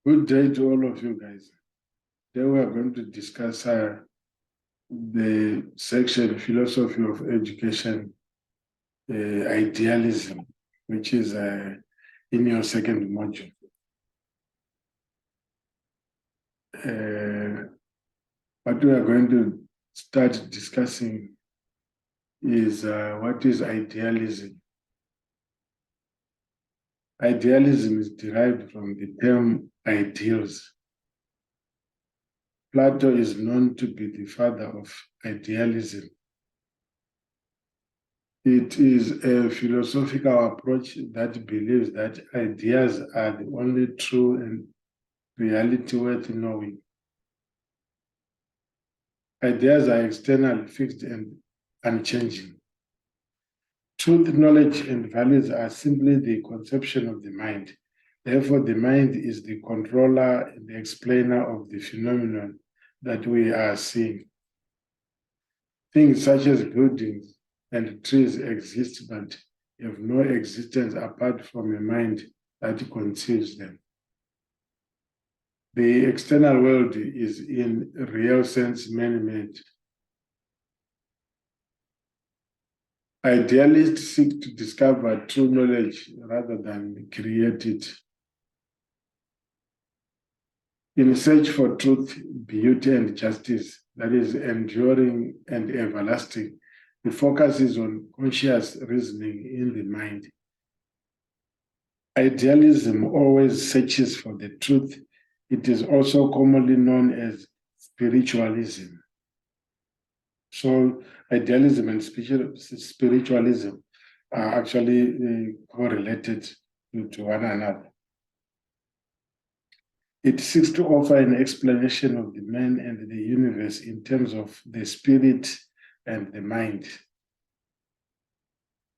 Good day to all of you guys. Today we are going to discuss the section Philosophy of Education, Idealism, which is in your second module. What we are going to start discussing is what is idealism. Idealism is derived from the term ideals. Plato is known to be the father of idealism. It is a philosophical approach that believes that ideas are the only true and reality worth knowing. Ideas are external, fixed, and unchanging. Truth, knowledge, and values are simply the conception of the mind. Therefore, the mind is the controller and the explainer of the phenomenon that we are seeing. Things such as buildings and trees exist, but have no existence apart from a mind that conceives them. The external world is in real sense man-made. Idealists seek to discover true knowledge rather than create it. In search for truth, beauty, and justice that is enduring and everlasting, the focus is on conscious reasoning in the mind. Idealism always searches for the truth. It is also commonly known as spiritualism. So idealism and spiritualism are actually correlated to one another. It seeks to offer an explanation of the man and the universe in terms of the spirit and the mind.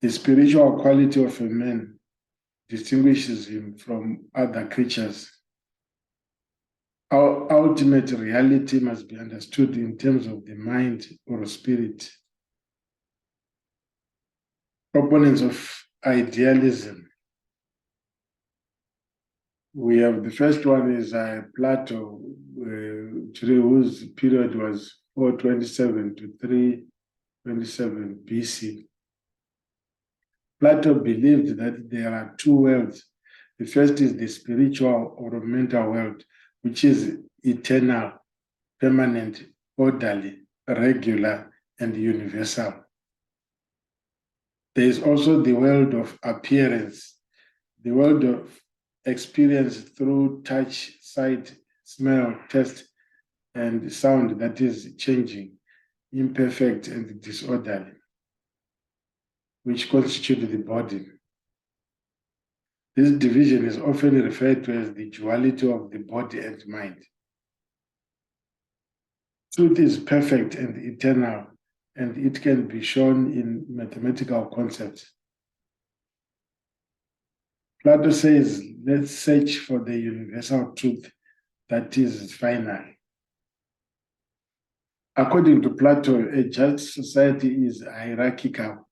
The spiritual quality of a man distinguishes him from other creatures. Our ultimate reality must be understood in terms of the mind or spirit. Proponents of idealism. We have the first one is Plato, whose period was 427 to 327 BC. Plato believed that there are two worlds. The first is the spiritual or mental world, which is eternal, permanent, orderly, regular, and universal. There is also the world of appearance, the world of experience through touch, sight, smell, taste, and sound that is changing, imperfect, and disorderly, which constitute the body. This division is often referred to as the duality of the body and mind. Truth is perfect and eternal, and it can be shown in mathematical concepts. Plato says, let's search for the universal truth that is final. According to Plato, a just society is hierarchical.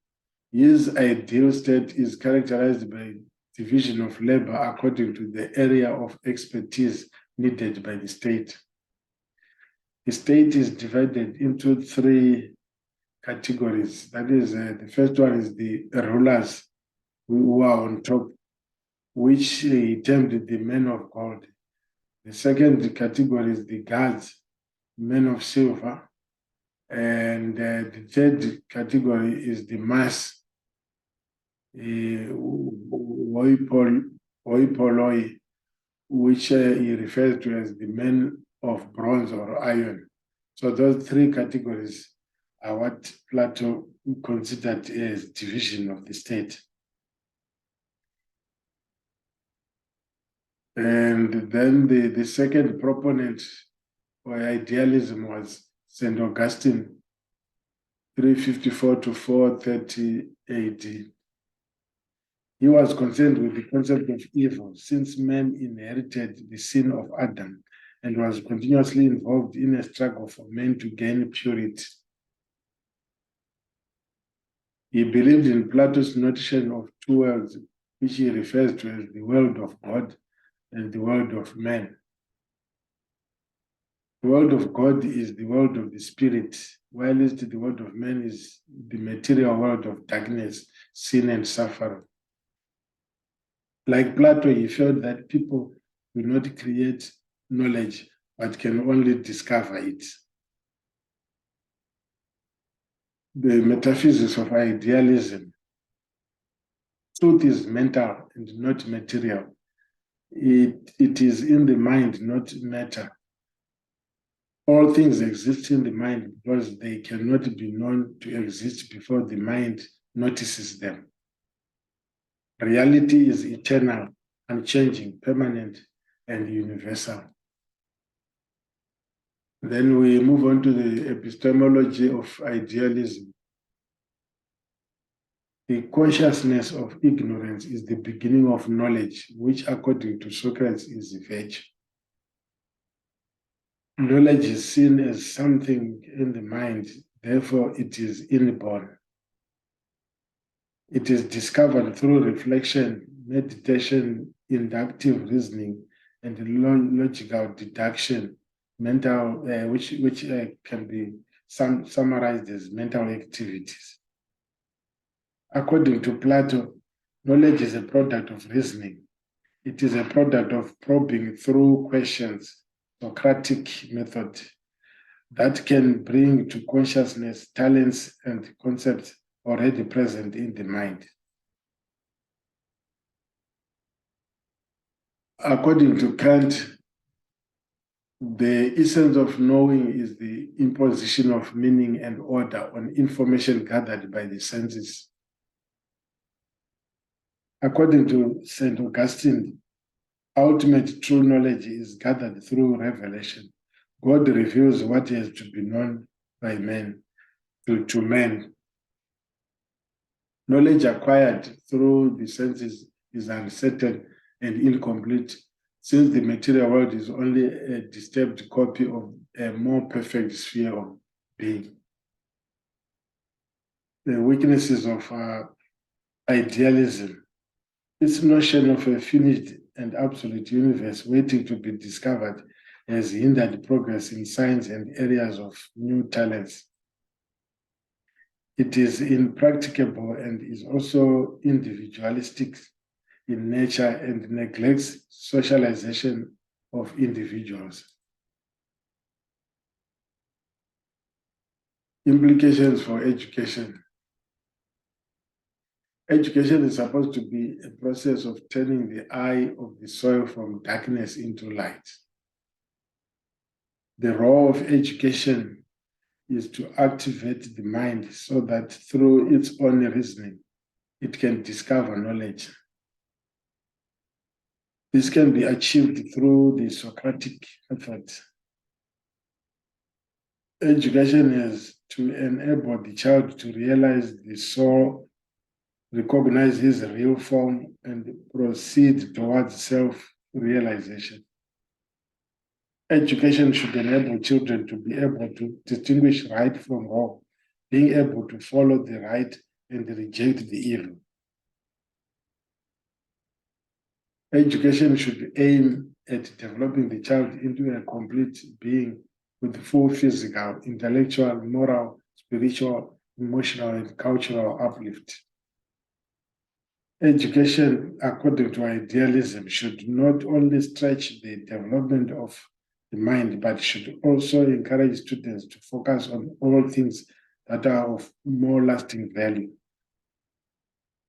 His ideal state is characterized by division of labor according to the area of expertise needed by the state. The state is divided into three categories. That is, the first one is the rulers who are on top, which he termed the men of gold. The second category is the guards, men of silver. And the third category is the mass, oipoloi, which he refers to as the men of bronze or iron. So those three categories are what Plato considered as division of the state. And then the second proponent for idealism was St. Augustine, 354 to 430 AD. He was concerned with the concept of evil since man inherited the sin of Adam and was continuously involved in a struggle for men to gain purity. He believed in Plato's notion of two worlds, which he refers to as the world of God and the world of man. The world of God is the world of the spirit, while the world of man is the material world of darkness, sin, and suffering. Like Plato, he felt that people will not create knowledge, but can only discover it. The metaphysics of idealism. Truth is mental and not material. It is in the mind, not matter. All things exist in the mind because they cannot be known to exist before the mind notices them. Reality is eternal, unchanging, permanent, and universal. Then we move on to the epistemology of idealism. The consciousness of ignorance is the beginning of knowledge, which according to Socrates is virtue. Knowledge is seen as something in the mind, therefore it is inborn. It is discovered through reflection, meditation, inductive reasoning, and logical deduction, which can be summarized as mental activities. According to Plato, knowledge is a product of reasoning. It is a product of probing through questions, Socratic method, that can bring to consciousness talents and concepts already present in the mind. According to Kant, the essence of knowing is the imposition of meaning and order on information gathered by the senses. According to St. Augustine, ultimate true knowledge is gathered through revelation. God reveals what is to be known by men to men. Knowledge acquired through the senses is uncertain and incomplete, since the material world is only a disturbed copy of a more perfect sphere of being. The weaknesses of idealism. Its notion of a finished and absolute universe waiting to be discovered has hindered progress in science and areas of new talents. It is impracticable and is also individualistic in nature and neglects socialization of individuals. Implications for education. Education is supposed to be a process of turning the eye of the soil from darkness into light. The role of education is to activate the mind so that through its own reasoning, it can discover knowledge. This can be achieved through the Socratic method. Education is to enable the child to realize the soul, recognize his real form, and proceed towards self-realization. Education should enable children to be able to distinguish right from wrong, being able to follow the right and reject the evil. Education should aim at developing the child into a complete being with full physical, intellectual, moral, spiritual, emotional, and cultural uplift. Education, according to idealism, should not only stretch the development of the mind, but should also encourage students to focus on all things that are of more lasting value.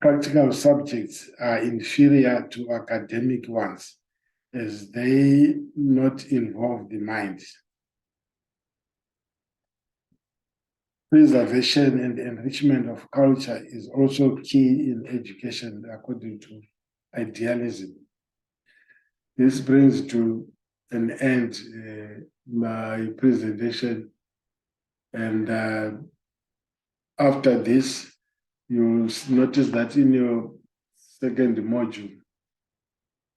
Practical subjects are inferior to academic ones, as they not involve the mind. Preservation and enrichment of culture is also key in education, according to idealism. This brings to an end my presentation, and after this, you'll notice that in your second module,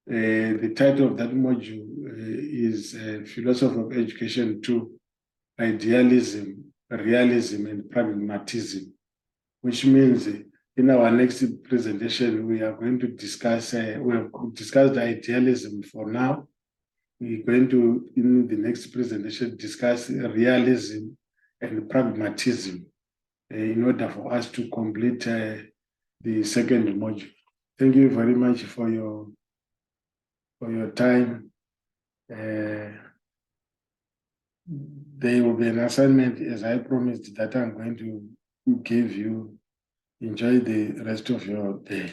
the title of that module is Philosophy of Education 2, Idealism, Realism, and Pragmatism, which means in our next presentation, we are going to discuss, we have discussed idealism for now, we're going to, in the next presentation, discuss realism and pragmatism in order for us to complete the second module. Thank you very much for your time. There will be an assignment, as I promised, that I'm going to give you. Enjoy the rest of your day.